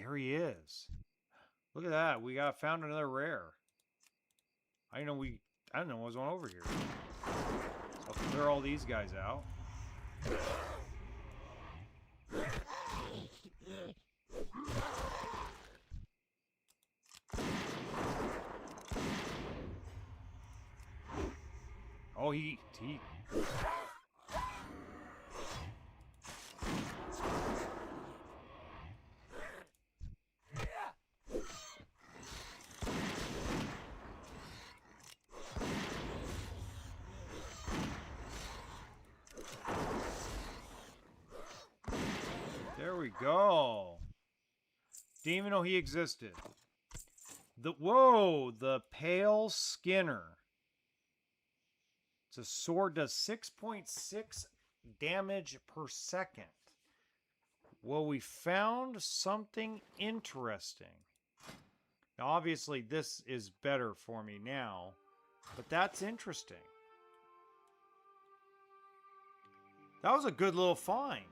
there he is. Look at that. We got found another rare. I didn't know what was on over here. So I'll clear all these guys out. Oh, he There we go. Didn't even know he existed. Whoa, the Pale Skinner. It's a sword, does 6.6 damage per second. Well, we found something interesting. Now, obviously, this is better for me now, but that's interesting. That was a good little find.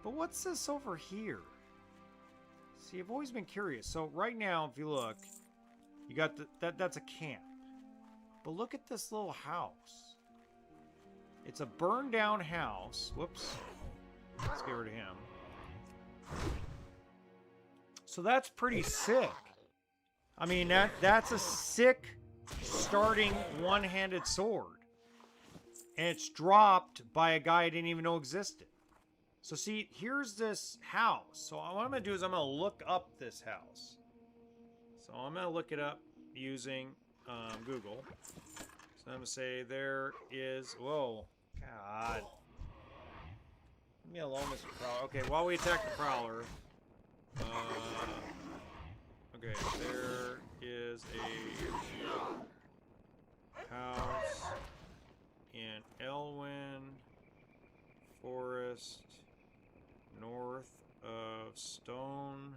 But what's this over here? See, I've always been curious. So right now, if you look, you got that's a camp. But look at this little house. It's a burned down house. Whoops. Let's get rid of him. So that's pretty sick. I mean, that's a sick starting one-handed sword. And it's dropped by a guy I didn't even know existed. So see, here's this house. So what I'm going to do is I'm going to look up this house. So I'm going to look it up using Google. So I'm going to say there is... Whoa. God. Leave me alone, Mr. Prowler. Okay, while we attack the Prowler... okay, there is a house in Elwynn Forest, north of Stone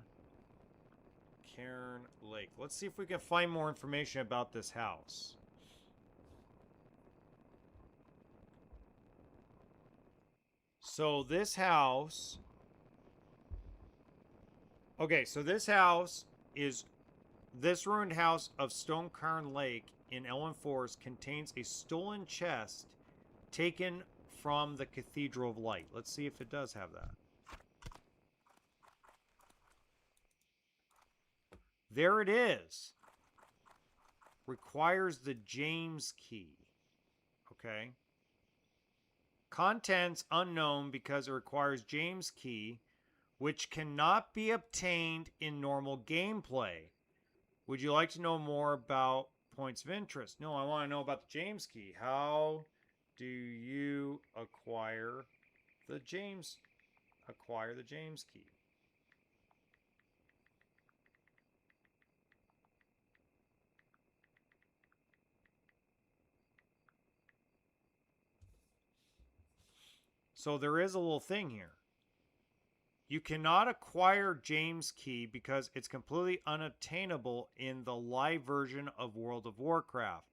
Cairn Lake. Let's see if we can find more information about this house. So this house... Okay, so this house is... This ruined house of Stone Cairn Lake in Elwynn Forest contains a stolen chest taken from the Cathedral of Light. Let's see if it does have that. There it is. Requires the James key. Okay. Contents unknown because it requires James key, which cannot be obtained in normal gameplay. Would you like to know more about points of interest? No, I want to know about the James key. How do you acquire the James key? So there is a little thing here. You cannot acquire James key because it's completely unattainable in the live version of World of Warcraft.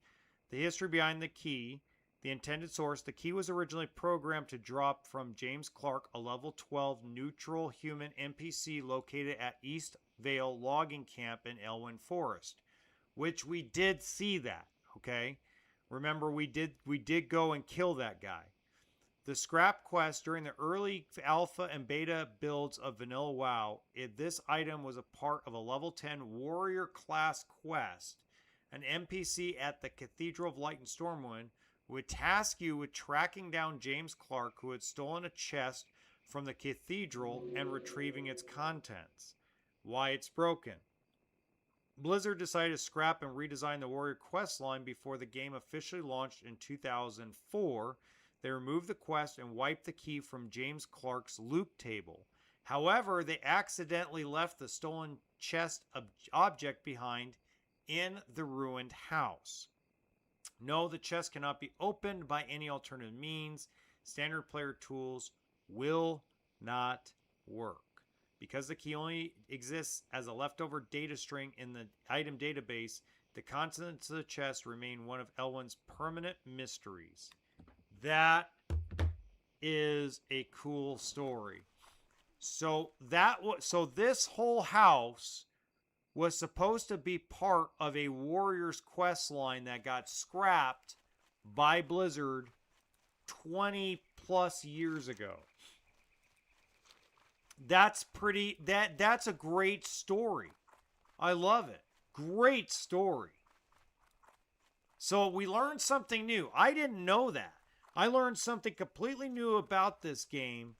The history behind the key, the intended source, the key was originally programmed to drop from James Clark, a level 12 neutral human NPC located at East Vale Logging Camp in Elwynn Forest, which we did see that, okay? Remember, we did go and kill that guy. The scrap quest during the early alpha and beta builds of Vanilla WoW, this item was a part of a level 10 warrior class quest. An NPC at the Cathedral of Light in Stormwind would task you with tracking down James Clark, who had stolen a chest from the cathedral, and retrieving its contents. Why it's broken. Blizzard decided to scrap and redesign the warrior quest line before the game officially launched in 2004. They removed the quest and wiped the key from James Clark's loot table. However, they accidentally left the stolen chest object behind in the ruined house. No, the chest cannot be opened by any alternative means. Standard player tools will not work. Because the key only exists as a leftover data string in the item database, the contents of the chest remain one of Elwynn's permanent mysteries. That is a cool story. So this whole house was supposed to be part of a Warriors quest line that got scrapped by Blizzard 20 plus years ago. That's that's a great story. I love it. Great story. So we learned something new. I didn't know that. I learned something completely new about this game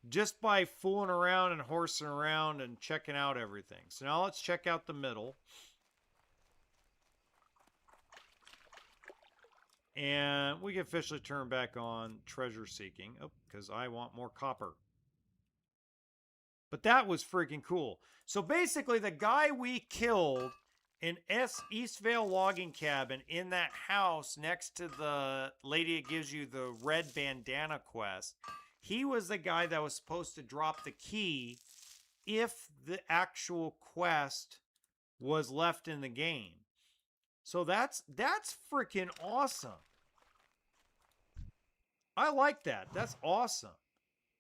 just by fooling around and horsing around and checking out everything. So now let's check out the middle. And we can officially turn back on treasure seeking. Oh, because I want more copper. But that was freaking cool. So basically, the guy we killed in Eastvale logging cabin in that house next to the lady that gives you the red bandana quest, he was the guy that was supposed to drop the key if the actual quest was left in the game. So that's freaking awesome. I like that. That's awesome.